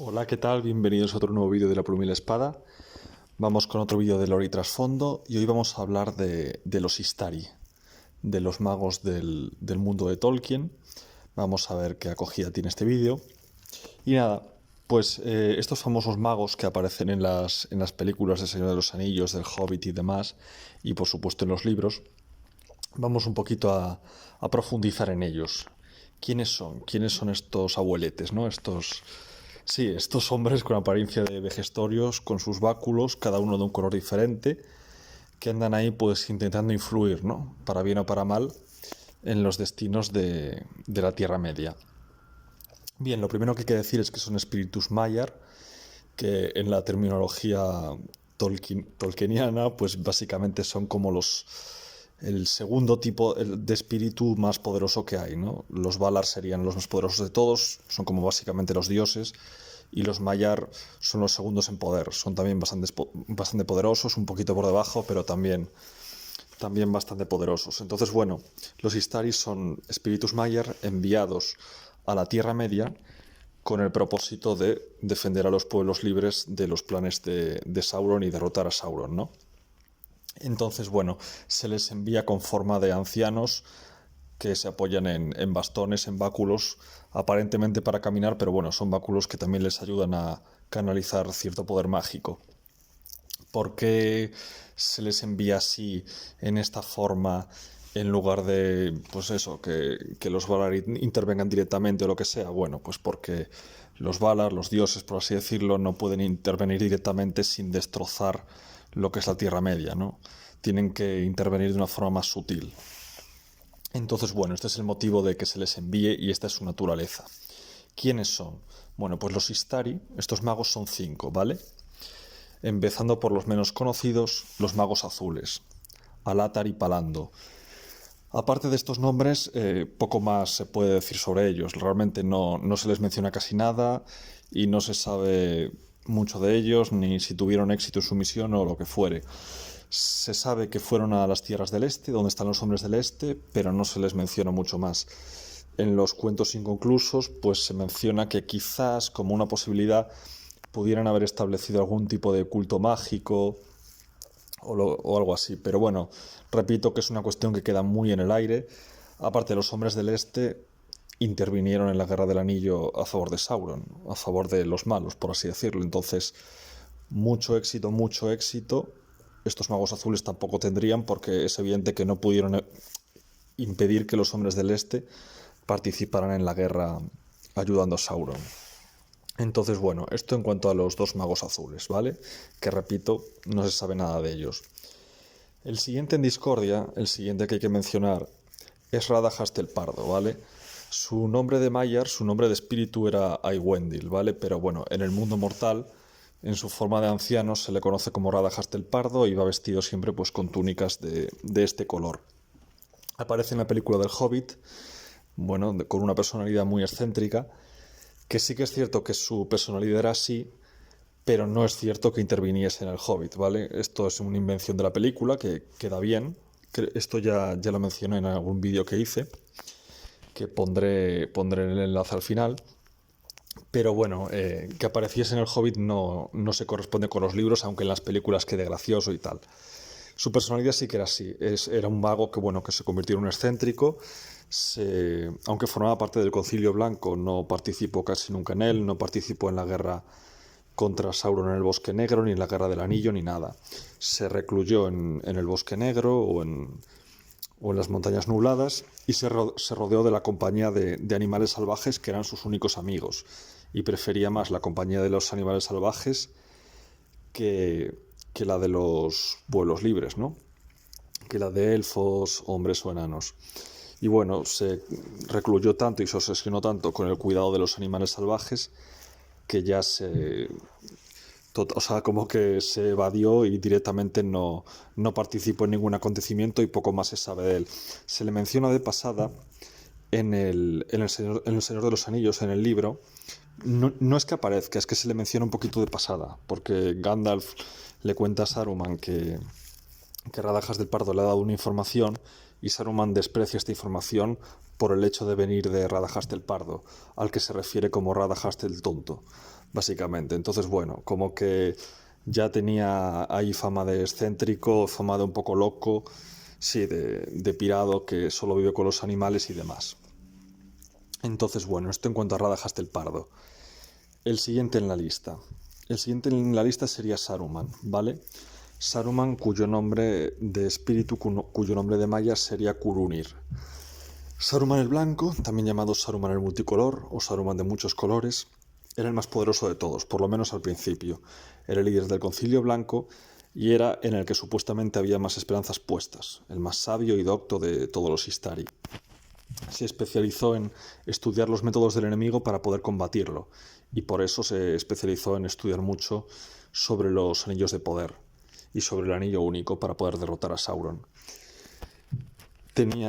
Hola, ¿qué tal? Bienvenidos a otro nuevo vídeo de la pluma y la espada. Vamos con otro vídeo de lore y trasfondo y hoy vamos a hablar de los Istari, de los magos del mundo de Tolkien. Vamos a ver qué acogida tiene este vídeo. Y nada, pues estos famosos magos que aparecen en las películas de Señor de los Anillos, del Hobbit y demás, y por supuesto en los libros, vamos un poquito a profundizar en ellos. ¿Quiénes son? ¿Quiénes son estos abueletes, no? Estos hombres con apariencia de vejestorios, con sus báculos, cada uno de un color diferente, que andan ahí pues intentando influir, ¿no? Para bien o para mal, en los destinos de la Tierra Media. Bien, lo primero que hay que decir es que son espíritus Maiar, que en la terminología tolkieniana, pues básicamente son como el segundo tipo de espíritu más poderoso que hay, ¿no? Los Valar serían los más poderosos de todos, son como básicamente los dioses, y los Maiar son los segundos en poder, son también bastante poderosos, un poquito por debajo, pero también bastante poderosos. Entonces, bueno, los Istari son espíritus Maiar enviados a la Tierra Media con el propósito de defender a los pueblos libres de los planes de Sauron y derrotar a Sauron, ¿no? Entonces, bueno, se les envía con forma de ancianos que se apoyan en bastones, en báculos, aparentemente para caminar, pero bueno, son báculos que también les ayudan a canalizar cierto poder mágico. ¿Por qué se les envía así, en esta forma, en lugar de, pues eso, que los Valar intervengan directamente o lo que sea? Bueno, pues porque los Valar, los dioses, por así decirlo, no pueden intervenir directamente sin destrozar lo que es la Tierra Media, ¿no? Tienen que intervenir de una forma más sutil. Entonces, bueno, este es el motivo de que se les envíe y esta es su naturaleza. ¿Quiénes son? Bueno, pues los Istari, estos magos son 5, ¿vale? Empezando por los menos conocidos, los magos azules, Alátar y Palando. Aparte de estos nombres, poco más se puede decir sobre ellos. Realmente no se les menciona casi nada y no se sabe mucho de ellos, ni si tuvieron éxito en su misión o lo que fuere. Se sabe que fueron a las tierras del este, donde están los hombres del este, pero no se les menciona mucho más. En los cuentos inconclusos, pues se menciona que quizás, como una posibilidad, pudieran haber establecido algún tipo de culto mágico o algo así. Pero bueno, repito que es una cuestión que queda muy en el aire. Aparte, los hombres del este intervinieron en la Guerra del Anillo a favor de Sauron, a favor de los malos, por así decirlo. Entonces, mucho éxito. Estos magos azules tampoco tendrían, porque es evidente que no pudieron impedir que los hombres del este participaran en la guerra ayudando a Sauron. Entonces, bueno, esto en cuanto a los dos magos azules, ¿vale? Que repito, no se sabe nada de ellos. El siguiente en discordia, el siguiente que hay que mencionar, es Radagast el Pardo, ¿vale? Su nombre de Maiar, su nombre de espíritu era Aywendil, ¿vale? Pero bueno, en el mundo mortal, en su forma de anciano, se le conoce como Radagast el Pardo y va vestido siempre pues con túnicas de este color. Aparece en la película del Hobbit, bueno, con una personalidad muy excéntrica, que sí que es cierto que su personalidad era así, pero no es cierto que interviniese en el Hobbit, ¿vale? Esto es una invención de la película que queda bien. Esto ya lo mencioné en algún vídeo que hice, que pondré el enlace al final. Pero bueno, que apareciese en el Hobbit no se corresponde con los libros, aunque en las películas quede gracioso y tal. Su personalidad sí que era así. Era un mago que se convirtió en un excéntrico. Aunque formaba parte del Concilio Blanco, no participó casi nunca en él, no participó en la guerra contra Sauron en el Bosque Negro, ni en la Guerra del Anillo, ni nada. Se recluyó en el Bosque Negro o en las Montañas Nubladas y se rodeó de la compañía de animales salvajes que eran sus únicos amigos. Y prefería más la compañía de los animales salvajes que la de los pueblos libres, ¿no? Que la de elfos, hombres o enanos. Y bueno, se recluyó tanto y se obsesionó tanto con el cuidado de los animales salvajes que ya como que se evadió y directamente no participó en ningún acontecimiento y poco más se sabe de él. Se le menciona de pasada en el Señor de los Anillos, en el libro. No es que aparezca, es que se le menciona un poquito de pasada, porque Gandalf le cuenta a Saruman que Radagast del Pardo le ha dado una información y Saruman desprecia esta información por el hecho de venir de Radagast el Pardo, al que se refiere como Radagast el Tonto, básicamente. Entonces, bueno, como que ya tenía ahí fama de excéntrico, fama de un poco loco, sí, de pirado que solo vive con los animales y demás. Entonces, bueno, esto en cuanto a Radagast el Pardo. El siguiente en la lista. El siguiente en la lista sería Saruman, ¿vale? Saruman, cuyo nombre de espíritu, cuyo nombre de maya sería Kurunir. Saruman el Blanco, también llamado Saruman el Multicolor o Saruman de muchos colores, era el más poderoso de todos, por lo menos al principio. Era el líder del Concilio Blanco y era en el que supuestamente había más esperanzas puestas, el más sabio y docto de todos los Istari. Se especializó en estudiar los métodos del enemigo para poder combatirlo, y por eso se especializó en estudiar mucho sobre los anillos de poder y sobre el anillo único para poder derrotar a Sauron.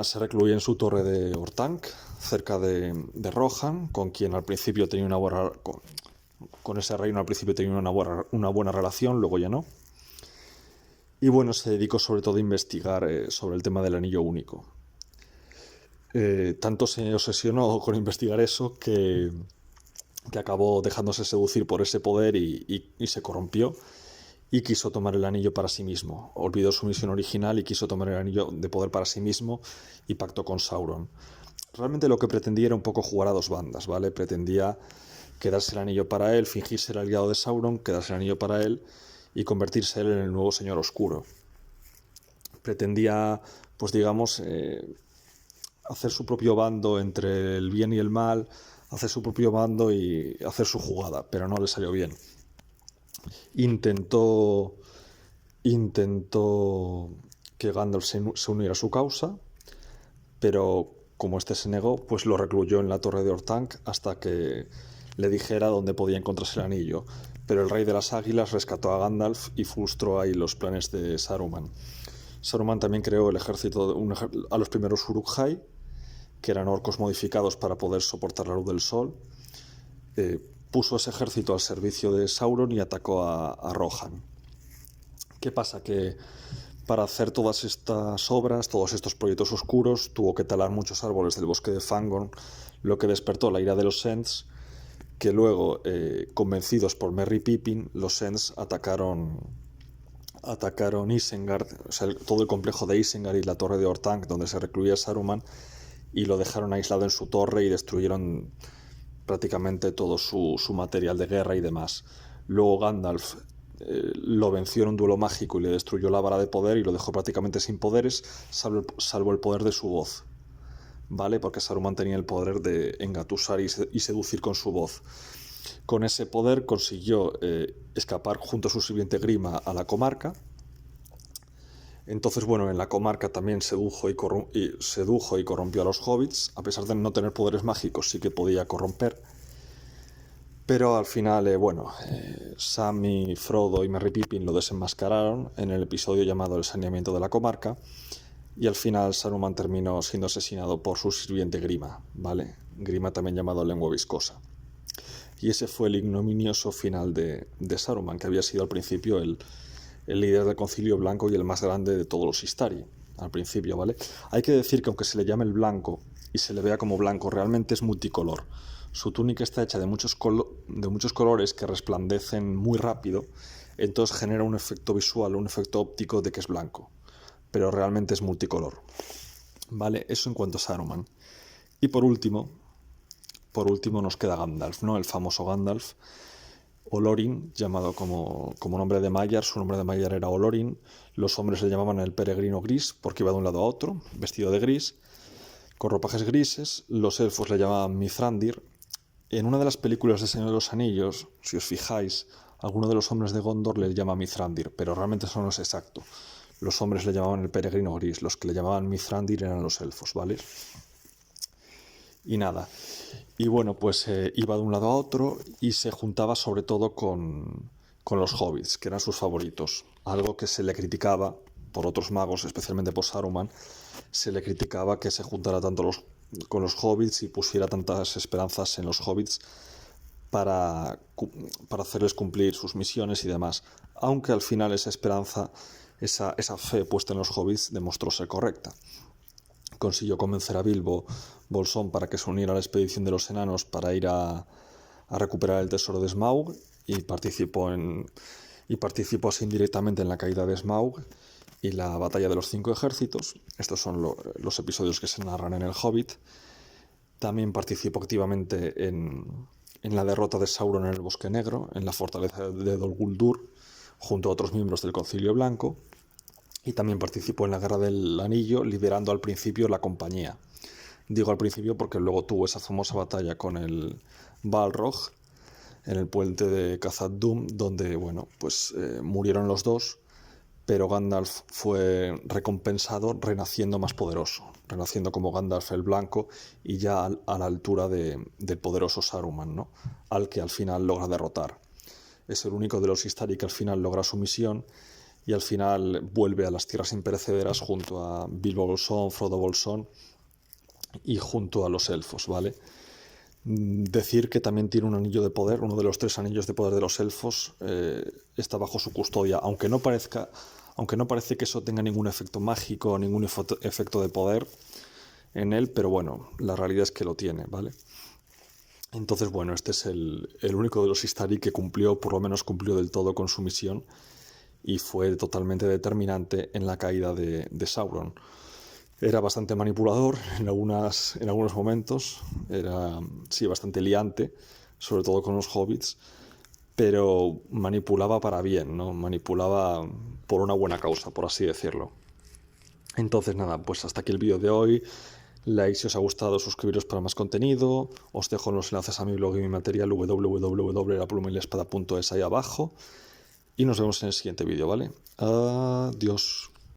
Se recluía en su torre de Orthanc, cerca de Rohan, con quien al principio tenía una buena... Con ese reino al principio tenía una buena relación, luego ya no. Y bueno, se dedicó sobre todo a investigar sobre el tema del anillo único. Tanto se obsesionó con investigar eso que acabó dejándose seducir por ese poder y se corrompió y quiso tomar el anillo para sí mismo. Olvidó su misión original y quiso tomar el anillo de poder para sí mismo y pactó con Sauron. Realmente lo que pretendía era un poco jugar a dos bandas, ¿vale? Pretendía quedarse el anillo para él, fingir ser aliado de Sauron, quedarse el anillo para él y convertirse él en el nuevo Señor Oscuro. Pretendía, pues digamos, hacer su propio bando entre el bien y el mal, hacer su propio bando y hacer su jugada, pero no le salió bien. Intentó que Gandalf se uniera a su causa, pero como este se negó, pues lo recluyó en la torre de Orthanc hasta que le dijera dónde podía encontrarse el anillo. Pero el rey de las águilas rescató a Gandalf y frustró ahí los planes de Saruman. Saruman también creó el ejército a los primeros Uruk-hai, que eran orcos modificados para poder soportar la luz del sol. Puso ese ejército al servicio de Sauron y atacó a Rohan. ¿Qué pasa? Que para hacer todas estas obras, todos estos proyectos oscuros, tuvo que talar muchos árboles del bosque de Fangorn, lo que despertó la ira de los Ents, que luego, convencidos por Merry Pippin, los Ents atacaron Isengard, o sea, todo el complejo de Isengard y la torre de Orthanc, donde se recluía Saruman, y lo dejaron aislado en su torre y destruyeron prácticamente todo su material de guerra y demás. Luego Gandalf lo venció en un duelo mágico y le destruyó la vara de poder y lo dejó prácticamente sin poderes, salvo el poder de su voz, ¿vale? Porque Saruman tenía el poder de engatusar y seducir con su voz. Con ese poder consiguió escapar junto a su sirviente Grima a la comarca. Entonces, bueno, en la comarca también sedujo y corrompió a los hobbits. A pesar de no tener poderes mágicos, sí que podía corromper. Pero al final, Sam y Frodo y Merry Pippin lo desenmascararon en el episodio llamado El saneamiento de la comarca. Y al final Saruman terminó siendo asesinado por su sirviente Grima, ¿vale? Grima también llamado Lengua Viscosa. Y ese fue el ignominioso final de Saruman, que había sido al principio el líder del Concilio Blanco y el más grande de todos los Istari, al principio, ¿vale? Hay que decir que aunque se le llame el blanco y se le vea como blanco, realmente es multicolor. Su túnica está hecha de muchos colores que resplandecen muy rápido, entonces genera un efecto visual, un efecto óptico de que es blanco, pero realmente es multicolor, ¿vale? Eso en cuanto a Saruman. Y por último nos queda Gandalf, ¿no? El famoso Gandalf, Olorin, llamado como nombre de Maiar. Su nombre de Maiar era Olorin. Los hombres le llamaban el peregrino gris porque iba de un lado a otro, vestido de gris, con ropajes grises. Los elfos le llamaban Mithrandir. En una de las películas de Señor de los Anillos, si os fijáis, alguno de los hombres de Gondor le llama Mithrandir, pero realmente eso no es exacto. Los hombres le llamaban el peregrino gris, los que le llamaban Mithrandir eran los elfos, ¿vale? Y nada. Y bueno, pues iba de un lado a otro y se juntaba sobre todo con los hobbits, que eran sus favoritos. Algo que se le criticaba por otros magos, especialmente por Saruman, se le criticaba que se juntara tanto con los hobbits y pusiera tantas esperanzas en los hobbits para hacerles cumplir sus misiones y demás. Aunque al final esa esperanza, esa fe puesta en los hobbits demostró ser correcta. consiguió convencer a Bilbo Bolsón para que se uniera a la expedición de los enanos para ir a recuperar el tesoro de Smaug, y participó así indirectamente en la caída de Smaug y la batalla de los 5 ejércitos. Estos son los episodios que se narran en El Hobbit. También participó activamente en la derrota de Sauron en el Bosque Negro, en la fortaleza de Dol Guldur, junto a otros miembros del Concilio Blanco, y también participó en la Guerra del Anillo, liderando al principio la compañía. Digo al principio porque luego tuvo esa famosa batalla con el Balrog en el puente de Khazad-dûm, donde murieron los dos, pero Gandalf fue recompensado renaciendo más poderoso, renaciendo como Gandalf el Blanco y ya a la altura del poderoso Saruman, ¿no? Al que al final logra derrotar. Es el único de los Istari que al final logra su misión y al final vuelve a las tierras imperecederas junto a Bilbo Bolsón, Frodo Bolsón y junto a los elfos, ¿vale? Decir que también tiene un anillo de poder, uno de los 3 anillos de poder de los elfos, está bajo su custodia, aunque no parece que eso tenga ningún efecto mágico, ningún efecto de poder en él, pero bueno, la realidad es que lo tiene, ¿vale? Entonces, bueno, este es el único de los Istari que por lo menos cumplió del todo con su misión y fue totalmente determinante en la caída de Sauron. Era bastante manipulador en algunos momentos, era bastante liante, sobre todo con los hobbits, pero manipulaba para bien, ¿no? Manipulaba por una buena causa, por así decirlo. Entonces nada, pues hasta aquí el vídeo de hoy. Like si os ha gustado, suscribiros para más contenido. Os dejo los enlaces a mi blog y mi material www.laplumaylespada.es ahí abajo. Y nos vemos en el siguiente vídeo, ¿vale? Adiós.